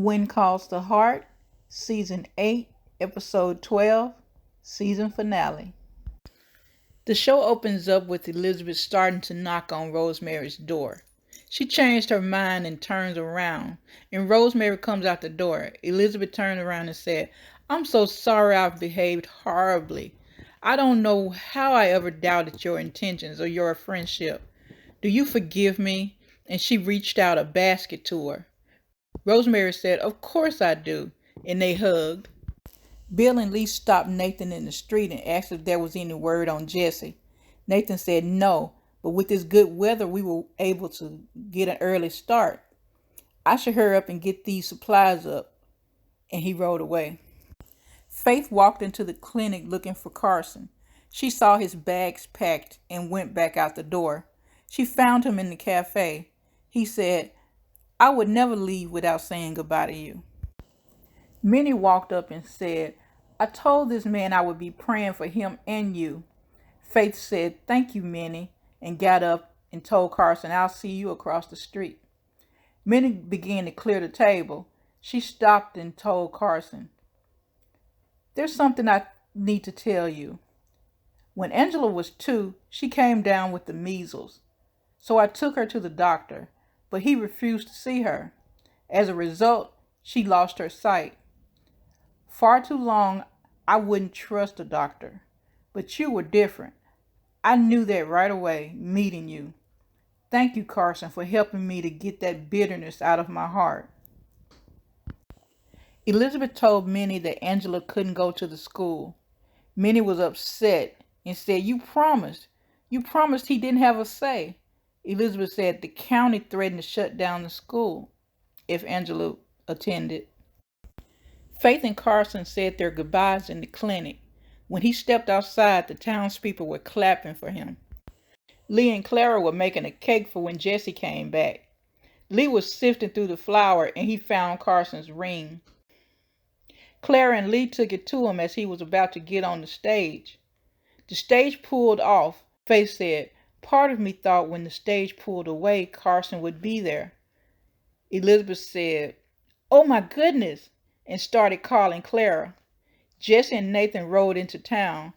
When Calls the Heart, Season 8, Episode 12, Season Finale. The show opens up with Elizabeth starting to knock on Rosemary's door. She changed her mind and turns around, and Rosemary comes out the door. Elizabeth turned around and said, "I'm so sorry I've behaved horribly. I don't know how I ever doubted your intentions or your friendship. Do you forgive me?" And she reached out a basket to her. Rosemary said, "Of course I do," and they hugged. Bill and Lee stopped Nathan in the street and asked if there was any word on Jesse. Nathan said no, but with this good weather we were able to get an early start. I should hurry up and get these supplies up. And he rode away. Faith walked into the clinic looking for Carson. She saw his bags packed and went back out the door. She found him in the cafe. He said, "I would never leave without saying goodbye to you." Minnie walked up and said, "I told this man I would be praying for him and you." Faith said, "Thank you, Minnie," and got up and told Carson, "I'll see you across the street." Minnie began to clear the table. She stopped and told Carson, "There's something I need to tell you. When Angela was 2, she came down with the measles. So I took her to the doctor, but he refused to see her. As a result, she lost her sight. Far too long, I wouldn't trust a doctor. But you were different. I knew that right away, meeting you. Thank you, Carson, for helping me to get that bitterness out of my heart." Elizabeth told Minnie that Angela couldn't go to the school. Minnie was upset and said, "You promised. You promised he didn't have a say." Elizabeth said the county threatened to shut down the school if Angela attended. Faith and Carson said their goodbyes in the clinic. When he stepped outside, the townspeople were clapping for him. Lee and Clara were making a cake for when Jesse came back. Lee was sifting through the flour and he found Carson's ring. Clara and Lee took it to him as he was about to get on the stage. The stage pulled off. Faith said, "Part of me thought when the stage pulled away, Carson would be there." Elizabeth said, "Oh my goodness," and started calling Clara. Jesse and Nathan rode into town.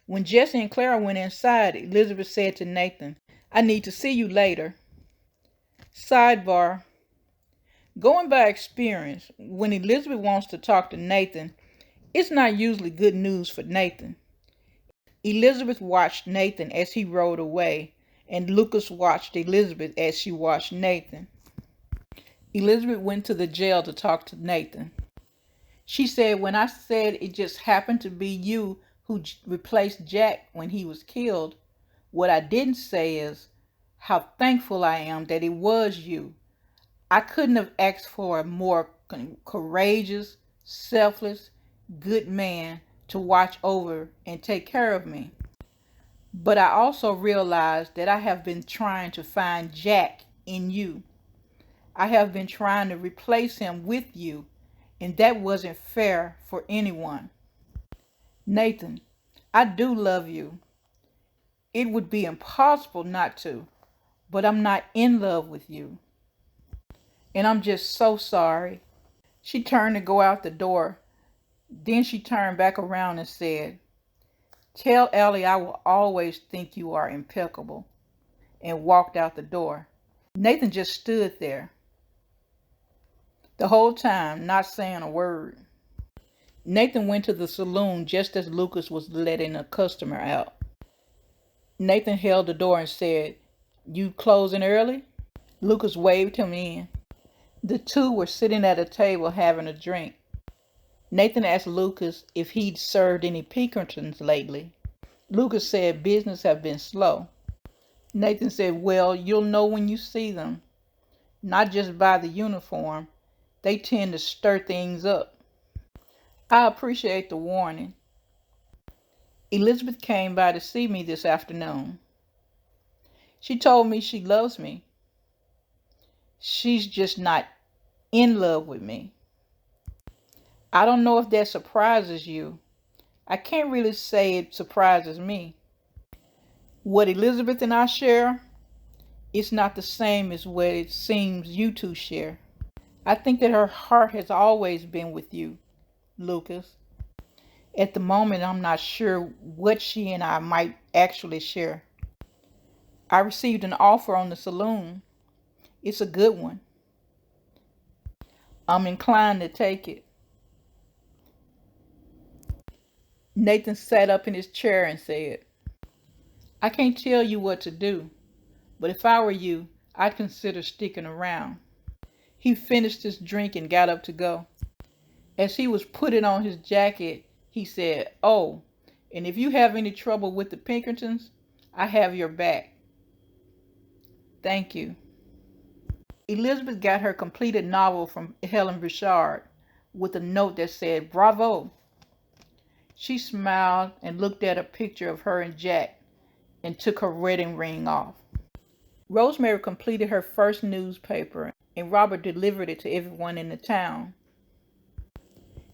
When Jesse and Clara went inside, Elizabeth said to Nathan, "I need to see you later." Sidebar. Going by experience, when Elizabeth wants to talk to Nathan, it's not usually good news for Nathan. Elizabeth watched Nathan as he rode away, and Lucas watched Elizabeth as she watched Nathan. Elizabeth went to the jail to talk to Nathan. She said, "When I said it just happened to be you who replaced Jack when he was killed, what I didn't say is how thankful I am that it was you. I couldn't have asked for a more courageous, selfless, good man to watch over and take care of me. But I also realized that I have been trying to find Jack in you. I have been trying to replace him with you, and that wasn't fair for anyone. Nathan, I do love you. It would be impossible not to, but I'm not in love with you. And I'm just so sorry." She turned to go out the door. Then she turned back around and said, "Tell Ellie I will always think you are impeccable," and walked out the door. Nathan just stood there the whole time, not saying a word. Nathan went to the saloon just as Lucas was letting a customer out. Nathan held the door and said, "You closing early?" Lucas waved him in. The two were sitting at a table having a drink. Nathan asked Lucas if he'd served any Pinkertons lately. Lucas said business had been slow. Nathan said, "Well, you'll know when you see them. Not just by the uniform. They tend to stir things up." "I appreciate the warning. Elizabeth came by to see me this afternoon." She told me she loves me. She's just not in love with me. I don't know if that surprises you. I can't really say it surprises me. What Elizabeth and I share, it's not the same as what it seems you two share. I think that her heart has always been with you, Lucas. At the moment, I'm not sure what she and I might actually share. I received an offer on the saloon. It's a good one. I'm inclined to take it. Nathan sat up in his chair and said, I can't tell you what to do, but if I were you, I'd consider sticking around. He finished his drink and got up to go. As he was putting on his jacket, he said, Oh, and if you have any trouble with the Pinkertons, I have your back. Thank you. Elizabeth got her completed novel from Helen Bouchard with a note that said, Bravo. She smiled and looked at a picture of her and Jack and took her wedding ring off. Rosemary completed her first newspaper and Robert delivered it to everyone in the town.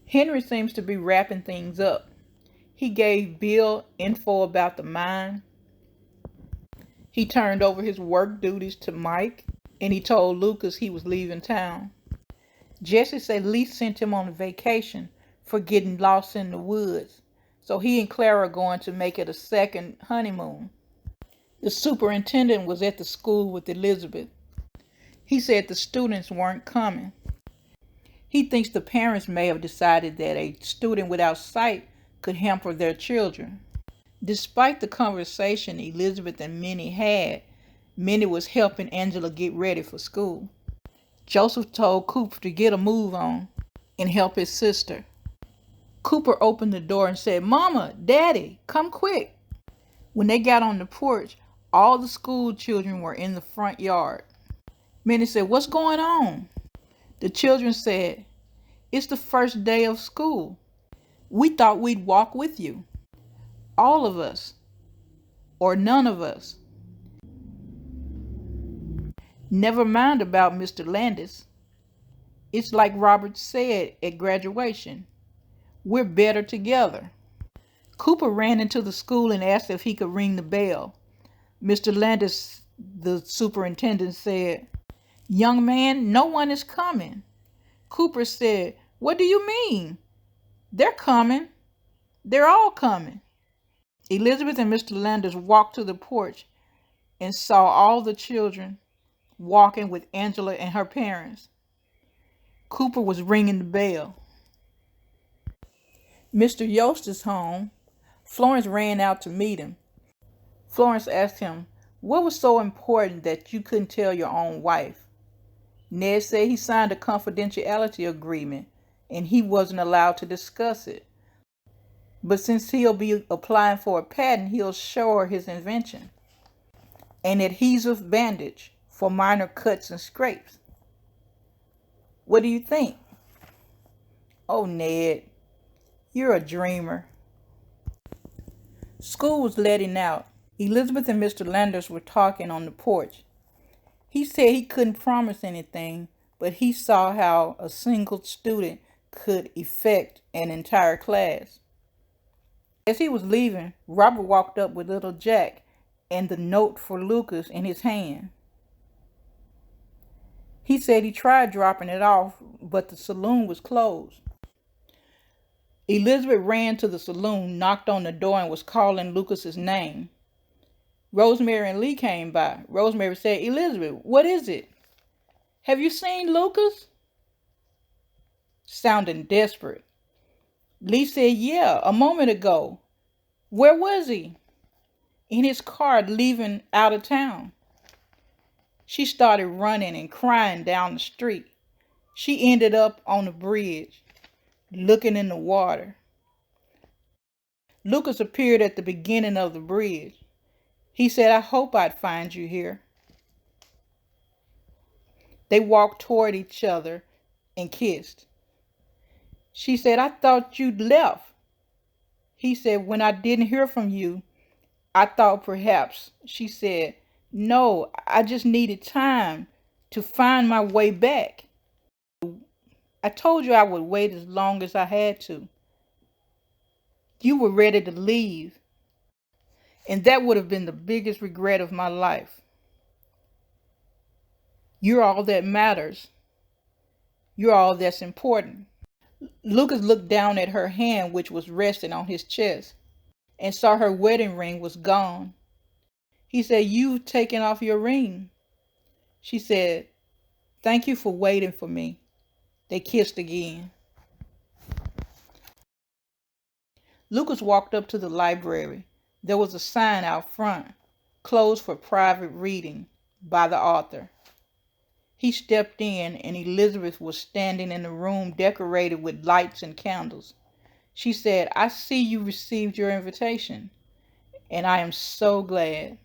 Henry seems to be wrapping things up. He gave Bill info about the mine. He turned over his work duties to Mike, and he told Lucas he was leaving town. Jesse said Lee sent him on a vacation for getting lost in the woods, so he and Clara are going to make it a second honeymoon. The superintendent was at the school with Elizabeth. He said the students weren't coming. He thinks the parents may have decided that a student without sight could hamper their children. Despite the conversation Elizabeth and Minnie had, Minnie was helping Angela get ready for school. Joseph told Cooper to get a move on and help his sister. Cooper opened the door and said, Mama, Daddy, come quick. When they got on the porch, all the school children were in the front yard. Minnie said, What's going on? The children said, It's the first day of school. We thought we'd walk with you. All of us. Or none of us. Never mind about Mr. Landis. It's like Robert said at graduation. We're better together. Cooper ran into the school and asked if he could ring the bell. Mr. Landis, the superintendent, said, Young man, no one is coming. Cooper said, What do you mean? They're coming. They're all coming. Elizabeth and Mr. Landis walked to the porch and saw all the children walking with Angela and her parents. Cooper was ringing the bell. Mr. Yost is home. Florence ran out to meet him. Florence asked him, What was so important that you couldn't tell your own wife? Ned said he signed a confidentiality agreement and he wasn't allowed to discuss it. But since he'll be applying for a patent, he'll show her his invention. An adhesive bandage for minor cuts and scrapes. What do you think? Oh, Ned, you're a dreamer. School was letting out. Elizabeth and Mr. Landers were talking on the porch. He said he couldn't promise anything, but he saw how a single student could affect an entire class. As he was leaving, Robert walked up with little Jack and the note for Lucas in his hand. He said he tried dropping it off, but the saloon was closed. Elizabeth ran to the saloon, knocked on the door, and was calling Lucas's name. Rosemary and Lee came by. Rosemary said, Elizabeth, what is it? Have you seen Lucas? Sounding desperate. Lee said, Yeah, a moment ago. Where was he? In his car leaving out of town. She started running and crying down the street. She ended up on the bridge, looking in the water. Lucas appeared at the beginning of the bridge. He said, I hope I'd find you here. They walked toward each other and kissed. She said, I thought you'd left. He said, when I didn't hear from you, I thought perhaps, she said, No, I just needed time to find my way back. I told you I would wait as long as I had to. You were ready to leave, and that would have been the biggest regret of my life. You're all that matters. You're all that's important. Lucas looked down at her hand, which was resting on his chest, and saw her wedding ring was gone. He said, "You've taken off your ring." She said, "Thank you for waiting for me." They kissed again. Lucas walked up to the library. There was a sign out front, "Closed for private reading," by the author. He stepped in, and Elizabeth was standing in a room decorated with lights and candles. She said, "I see you received your invitation, and I am so glad."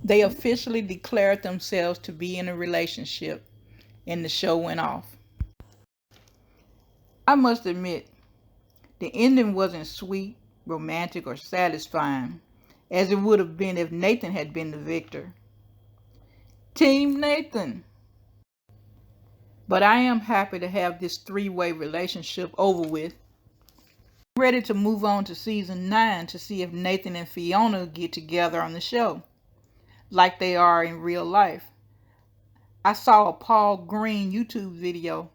They officially declared themselves to be in a relationship, and the show went off. I must admit, the ending wasn't sweet, romantic, or satisfying, as it would have been if Nathan had been the victor. Team Nathan! But I am happy to have this three-way relationship over with. I'm ready to move on to season 9 to see if Nathan and Fiona get together on the show, like they are in real life. I saw a Paul Green YouTube video,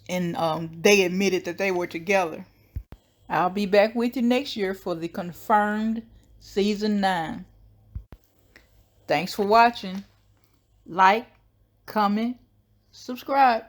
and they admitted that they were together. I'll be back with you next year for the confirmed season 9. Thanks for watching. Like, comment, subscribe.